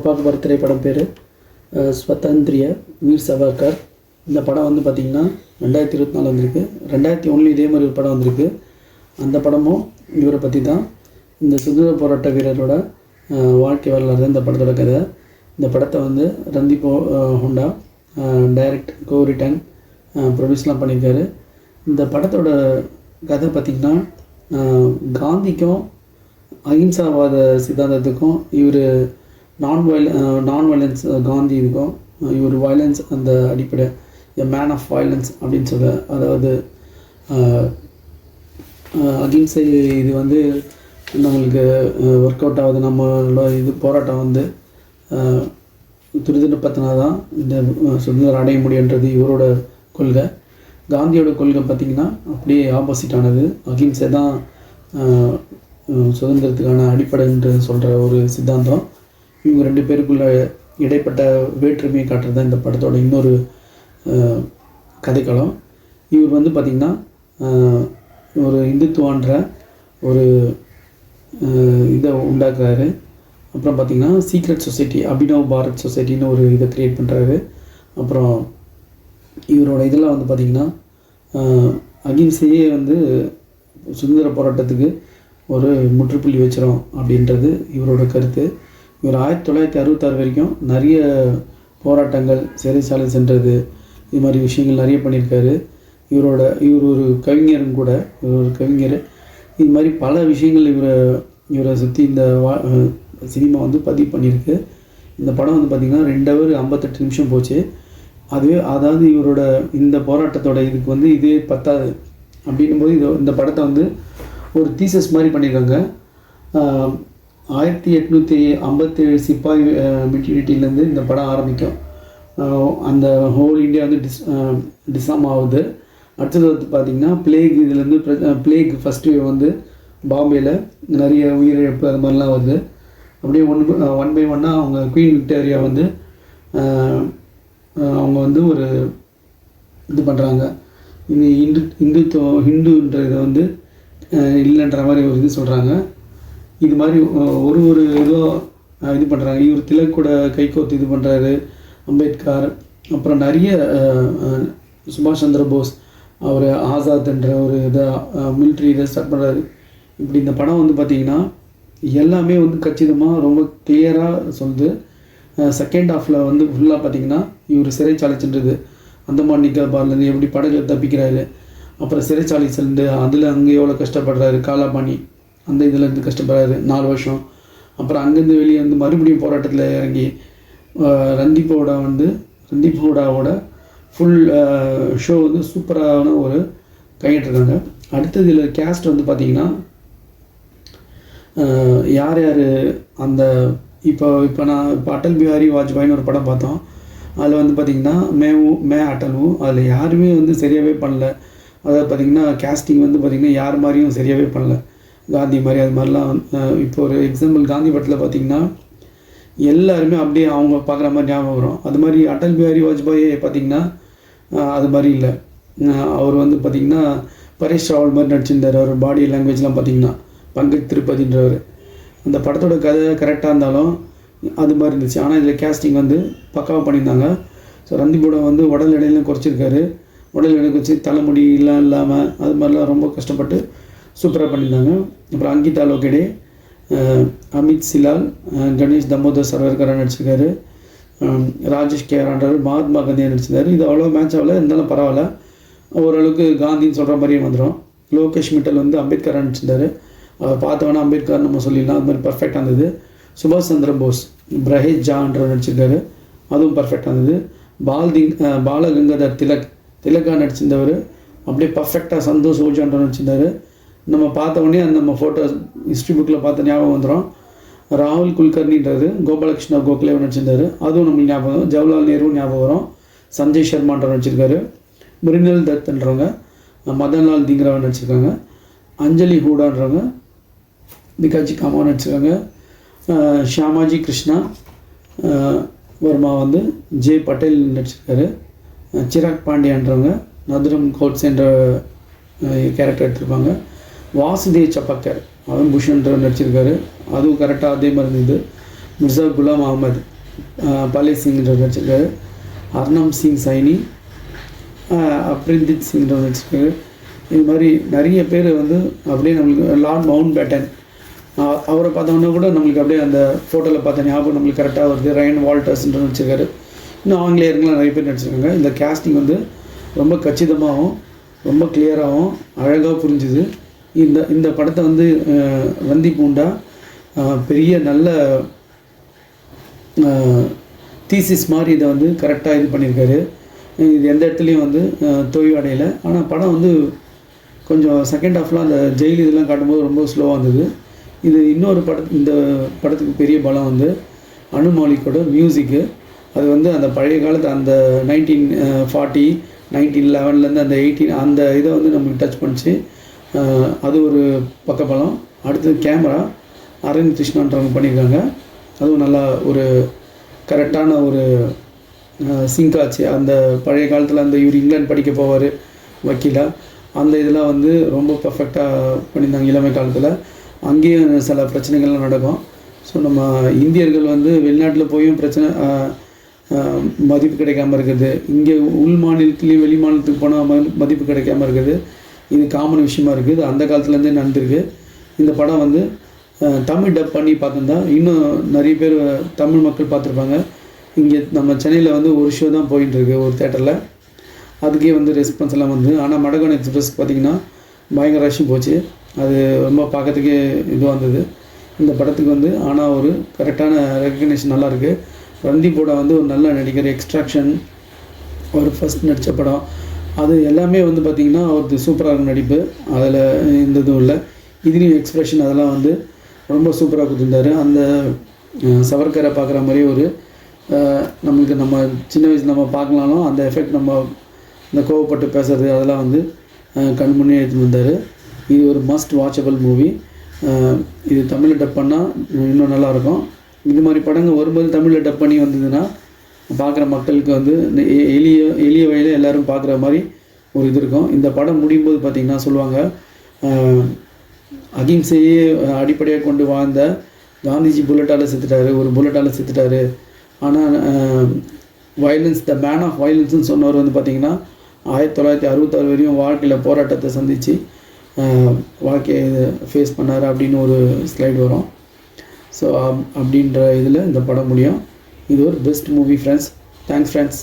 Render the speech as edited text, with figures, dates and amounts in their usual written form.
பார்க்க போகிற திரைப்படம் பேர் ஸ்வதந்திரிய வீர் சவர்கர். இந்த படம் வந்து பார்த்திங்கன்னா 2024 வந்திருக்கு. 2001 இதே மாதிரி ஒரு படம் வந்திருக்கு. அந்த படமும் இவரை பற்றி தான். இந்த சுதந்திர போராட்ட வீரரோட வாழ்க்கை வரலாறு இந்த படத்தோட கதை. இந்த படத்தை வந்து ரந்தீப் ஹூடா டைரக்ட் ரிட்டன் ப்ரொடியூஸ்லாம் பண்ணியிருக்காரு. இந்த படத்தோட கதை பார்த்திங்கன்னா காந்திக்கும் அஹிம்சாவாத சித்தாந்தத்துக்கும் இவர் நான் வயலன்ஸ் காந்தி இருக்கும். இவர் வயலன்ஸ் அந்த அடிப்படை எ மேன் ஆஃப் வயலன்ஸ் அப்படின்னு சொல்ல, அதாவது அகிம்சை இது வந்து நம்மளுக்கு ஒர்க் அவுட் ஆகுது, நம்மளோட இது போராட்டம் வந்து துரிதப்படுத்தினா தான் இந்த சுதந்திரம் அடைய முடியுன்றது இவரோட கொள்கை. காந்தியோட கொள்கை பார்த்திங்கன்னா அப்படியே ஆப்போசிட்டானது. அகிம்சை தான் சுதந்திரத்துக்கான அடிப்படைன்ட்டு சொல்கிற ஒரு சித்தாந்தம். இவங்க ரெண்டு பேருக்குள்ள இடைப்பட்ட வேற்றுமையை காட்டுறது தான் இந்த படத்தோட இன்னொரு கதைக்களம். இவர் வந்து பார்த்திங்கன்னா ஒரு இந்துத்துவான்ற ஒரு இதை உண்டாக்குறாரு. அப்புறம் பார்த்திங்கன்னா சீக்ரெட் சொசைட்டி, அபினவ் பாரத் சொசைட்டின்னு ஒரு இதை க்ரியேட் பண்ணுறாரு. அப்புறம் இவரோட இதெல்லாம் வந்து பார்த்திங்கன்னா அகிம்சையே வந்து சுதந்திர போராட்டத்துக்கு ஒரு முற்றுப்புள்ளி வச்சிரும் அப்படின்றது இவரோட கருத்து. இவர் 1966 வரைக்கும் நிறைய போராட்டங்கள், சிறைச்சாலை சென்றது, இது மாதிரி விஷயங்கள் நிறைய பண்ணியிருக்காரு. இவர் ஒரு கவிஞரும் கூட. இவர் ஒரு கவிஞர். இது மாதிரி பல விஷயங்கள் இவரை சுற்றி இந்த சினிமா வந்து பதிவு பண்ணியிருக்கு. இந்த படம் வந்து பார்த்திங்கன்னா 2 hour 58 நிமிஷம் போச்சு. அதாவது இவரோட இந்த போராட்டத்தோட இதுக்கு வந்து இதே பத்தாது அப்படின்னும்போது இந்த படத்தை வந்து ஒரு தீசஸ் மாதிரி பண்ணியிருக்காங்க. 1857 சிப்பாய் மெட்டீரியல்லேருந்து இந்த படம் ஆரம்பிக்கும். அந்த ஹோல் இந்தியா வந்து டிசாம் ஆகுது. அடுத்தது வந்து பார்த்திங்கன்னா பிளேக், இதுலேருந்து பிளேக் ஃபஸ்ட்டு வந்து பாம்பேயில் நிறைய உயிரிழப்பு அது மாதிரிலாம் வருது. அப்படியே ஒன் பை ஒன்னாக அவங்க குவீன் விக்டோரியா வந்து அவங்க வந்து ஒரு இது பண்ணுறாங்க. இது ஹிந்துன்றதை வந்து இல்லைன்ற மாதிரி ஒரு இது சொல்கிறாங்க. இது மாதிரி ஒரு இதோ இது பண்ணுறாங்க. இவர் திலக் கூட கைகோத்து இது பண்ணுறாரு. அம்பேத்கர், அப்புறம் நிறைய சுபாஷ் சந்திர போஸ், அவர் ஆசாத்ன்ற ஒரு இதை மிலிட்ரி இதை ஸ்டார்ட் பண்ணுறாரு. இப்படி இந்த படம் வந்து பார்த்திங்கன்னா எல்லாமே வந்து கச்சிதமாக ரொம்ப கிளியராக சொல்லுது. செகண்ட் ஹாஃபில் வந்து ஃபுல்லாக பார்த்திங்கன்னா இவர் சிறைச்சாலை சென்றது, அந்தமான் நிக்கோபார்லேருந்து எப்படி படகுல தப்பிக்கிறாரு, அப்புறம் சிறைச்சாலை சென்று அதில் அங்கே எவ்வளோ கஷ்டப்படுறாரு, காலாபாணி அந்த இதுலேருந்து கஷ்டப்படுறாரு 4 வருஷம். அப்புறம் அங்கேருந்து வெளியே வந்து மறுபடியும் போராட்டத்தில் இறங்கி ரந்தீப் ஹூடாவோட ஃபுல் ஷோ வந்து சூப்பரான ஒரு கையிட்டிருக்காங்க. அடுத்தது இதில் கேஸ்ட் வந்து பார்த்திங்கன்னா யார் அந்த இப்போ அடல் பிஹாரி வாஜ்பாயின்னு ஒரு படம் பார்த்தோம். அதில் வந்து பார்த்திங்கன்னா மே அட்டல்வு அதில் யாருமே வந்து சரியாகவே பண்ணல. அதாவது பார்த்திங்கன்னா கேஸ்டிங் வந்து பார்த்திங்கன்னா யார் மாதிரியும் சரியாகவே பண்ணல. காந்தி மாதிரி அது மாதிரிலாம். இப்போ ஒரு எக்ஸாம்பிள் காந்தி படத்தில் பார்த்திங்கன்னா எல்லாருமே அப்படியே அவங்க பார்க்குற மாதிரி ஞாபகம் வரும். அது மாதிரி அடல் பிஹாரி வாஜ்பாய் பார்த்திங்கன்னா அது மாதிரி இல்லை. அவர் வந்து பார்த்திங்கன்னா பரேஷ் ராவல் மாதிரி நடிச்சிருந்தார். அவர் பாடி லாங்குவேஜ்லாம் பார்த்திங்கன்னா பங்கஜ் திருப்பதின்றவர். அந்த படத்தோட கதை கரெக்டாக இருந்தாலும் அது மாதிரி இருந்துச்சு. ஆனால் இதில் கேஸ்டிங் வந்து பக்காவாக பண்ணியிருந்தாங்க. ஸோ ரந்தீப்போட வந்து உடல் எடையெல்லாம் குறைச்சிருக்காரு. உடல் எடை குறைச்சி தலைமுடி இல்லாமல் அது மாதிரிலாம் ரொம்ப கஷ்டப்பட்டு சூப்பராக பண்ணியிருந்தாங்க. அப்புறம் அங்கிதா லோகேடே, அமித் சிலால், கணேஷ் தமோதர் சர்வர்கரா நடிச்சிருக்காரு. ராஜேஷ் கேரான்றவர் மகாத்மா காந்தியாக நடிச்சிருந்தார். இது அவ்வளோ மேட்ச் ஆகல, இருந்தாலும் பரவாயில்ல, ஓரளவுக்கு காந்தின்னு சொல்கிற மாதிரியே வந்துடும். லோகேஷ் மிட்டல் வந்து அம்பேத்கராக நடிச்சிருந்தார். பார்த்தவொன்னா அம்பேத்கர் நம்ம சொல்லிடலாம், அது மாதிரி பர்ஃபெக்டாக இருந்தது. சுபாஷ் சந்திர போஸ், பிரஹேஜ் ஜான்றவர் நடிச்சிருக்காரு, அதுவும் பர்ஃபெக்டாக இருந்தது. பாலகங்காதர் திலக்கா நடிச்சிருந்தவர் அப்படியே பர்ஃபெக்டாக. சந்தோஷ் ஓஜான்றவர் நடிச்சிருந்தார். நம்ம பார்த்தவொடனே அந்த நம்ம ஃபோட்டோ ஹிஸ்ட்ரி புக்கில் பார்த்த ஞாபகம் வந்துடும். ராகுல் குல்கர்னின்றது கோபாலகிருஷ்ணா கோகலே நடிச்சிருந்தார், அதுவும் நம்மளுக்கு ஞாபகம் வரும். ஜவஹர்லால் நேரு ஞாபகம் வரும். சஞ்சய் சர்மான்றவர் நடிச்சிருக்காரு. மிருனல் தத்ன்றவங்க, மதன்லால் தீங்ராவன் நடிச்சிருக்காங்க. அஞ்சலி ஹூடான்றவங்க பிகாஜி காமாவை நடிச்சிருக்காங்க. ஷியாமாஜி கிருஷ்ணா வர்மா வந்து ஜே பட்டேல் நடிச்சிருக்காரு. சிராக் பாண்டியான்றவங்க நதுரம் கோட்ஸேன்ற கேரக்டர் எடுத்திருப்பாங்க. வாசுதேவ் சப்பக்கர், அதுவும் புஷ்ன்றவர் நடிச்சிருக்காரு, அதுவும் கரெக்டாக அதே மாதிரி இருந்தது. மிர்சா குலாம் அகமது, பாலே சிங்ன்றவர் வச்சுருக்காரு. அர்னம் சிங் சைனி, அப்ரிந்தித் சிங்ன்றவர் வச்சுருக்காரு. இது மாதிரி நிறைய பேர் வந்து அப்படியே நம்மளுக்கு லார்ட் மவுண்ட் பேட்டன் அவரை பார்த்தோம்னா கூட நம்மளுக்கு அப்படியே அந்த ஃபோட்டோவில் பார்த்த ஞாபகம் நம்மளுக்கு கரெக்டாக வருது. ரைன் வால்டர்ஸ்ன்ற வச்சுருக்காரு. இன்னும் ஆங்கிலேயர்கள்லாம் நிறைய பேர் நடிச்சிருக்காங்க. இந்த கேஸ்டிங் வந்து ரொம்ப கச்சிதமாகவும் ரொம்ப கிளியராகவும் அழகாக புரிஞ்சுது. இந்த படத்தை வந்து ரந்தி பூண்டா பெரிய நல்ல தீசிஸ் மாதிரி இதை வந்து கரெக்டாக இது பண்ணியிருக்காரு. இது எந்த இடத்துலையும் வந்து தொய்வு அடையலை. ஆனால் படம் வந்து கொஞ்சம் செகண்ட் ஹாஃப்லாம் அந்த ஜெயில் இதெல்லாம் காட்டும்போது ரொம்ப ஸ்லோவாக இருந்தது. இது இன்னொரு இந்த படத்துக்கு பெரிய பலம் வந்து அனு மாலிக்கோட மியூசிக்கு. அது வந்து அந்த பழைய காலத்து அந்த 1940 1911 அந்த 18 அந்த இதை வந்து நம்மளுக்கு டச் பண்ணிச்சு. அது ஒரு பக்கப்பலம். அடுத்தது கேமரா அரவிந்த் கிருஷ்ணன்றவங்க பண்ணியிருக்காங்க. அதுவும் நல்லா ஒரு கரெக்டான ஒரு சிங்க் ஆச்சு. அந்த பழைய காலத்தில் அந்த இவர் இங்கிலாந்து படிக்க போவார் வக்கீலாக, அந்த இதெல்லாம் வந்து ரொம்ப பர்ஃபெக்டாக பண்ணியிருந்தாங்க. இளமை காலத்தில் அங்கேயும் சில பிரச்சனைகள்லாம் நடக்கும். ஸோ நம்ம இந்தியர்கள் வந்து வெளிநாட்டில் போயும் பிரச்சனை மதிப்பு கிடைக்காமல் இருக்குது. இங்கே உள் மாநிலத்துலேயும் வெளி மாநிலத்துக்கு போனால் மதிப்பு கிடைக்காமல் இருக்குது. இது காமன் விஷயமா இருக்குது. அந்த காலத்துலேருந்தே நடந்திருக்கு. இந்த படம் வந்து தமிழ் டப் பண்ணி பார்த்துருந்தா இன்னும் நிறைய பேர் தமிழ் மக்கள் பார்த்துருப்பாங்க. இங்கே நம்ம சென்னையில் வந்து ஒரு ஷோ தான் போயிட்டுருக்கு ஒரு தேட்டரில். அதுக்கே வந்து ரெஸ்பான்ஸ் எல்லாம் வந்து. ஆனால் மடகான் எக்ஸ்பிரஸ் பார்த்திங்கன்னா பயங்கர ரஷ்ஷும் போச்சு. அது ரொம்ப பார்க்கறதுக்கே இதுவாக இருந்தது. இந்த படத்துக்கு வந்து ஆனால் ஒரு கரெக்டான ரெக்கக்னேஷன் நல்லாயிருக்கு. ரந்தீப்போட வந்து ஒரு நல்ல நடிகர். எக்ஸ்ட்ராக்ஷன் அவர் ஃபஸ்ட் நடித்த படம் அது எல்லாமே வந்து பார்த்திங்கன்னா அவருக்கு சூப்பராக இருக்கும் நடிப்பு. அதில் எந்த இதுவும் இல்லை. இதுலேயும் எக்ஸ்ப்ரெஷன் அதெல்லாம் வந்து ரொம்ப சூப்பராக கொடுத்துருந்தாரு. அந்த சவர்கரை பார்க்குற மாதிரி ஒரு நம்மளுக்கு நம்ம சின்ன வயசில் நம்ம பார்க்கலாலும் அந்த எஃபெக்ட் நம்ம இந்த கோவப்பட்டு பேசுகிறது அதெல்லாம் வந்து கண் முன்னே எடுத்துகிட்டு வந்தார். இது ஒரு மஸ்ட் வாட்சபிள் மூவி. இது தமிழில் டப் பண்ணால் இன்னும் நல்லாயிருக்கும். இது மாதிரி படங்கள் வரும்போது தமிழில் டப் பண்ணி வந்ததுன்னா பார்க்குற மக்களுக்கு வந்து எளிய வழியில் எல்லோரும் பார்க்குற மாதிரி ஒரு இது இருக்கும். இந்த படம் முடியும் போது பார்த்திங்கன்னா சொல்லுவாங்க, அகிம்சையே அடிப்படையாக கொண்டு வாழ்ந்த காந்திஜி புல்லட்டால் செத்துட்டார், ஒரு புல்லட்டால் செத்துட்டார். ஆனால் வயலன்ஸ் த மேன் ஆஃப் வயலன்ஸ்னு சொன்னவர் வந்து பார்த்திங்கன்னா 1966 வரையும் வாழ்க்கையில் போராட்டத்தை சந்தித்து வாழ்க்கையை ஃபேஸ் பண்ணார் அப்படின்னு ஒரு ஸ்லைடு வரும். ஸோ அப்படின்ற இதில் இந்த படம் முடியும். இது ஒரு best movie friends. Thanks friends.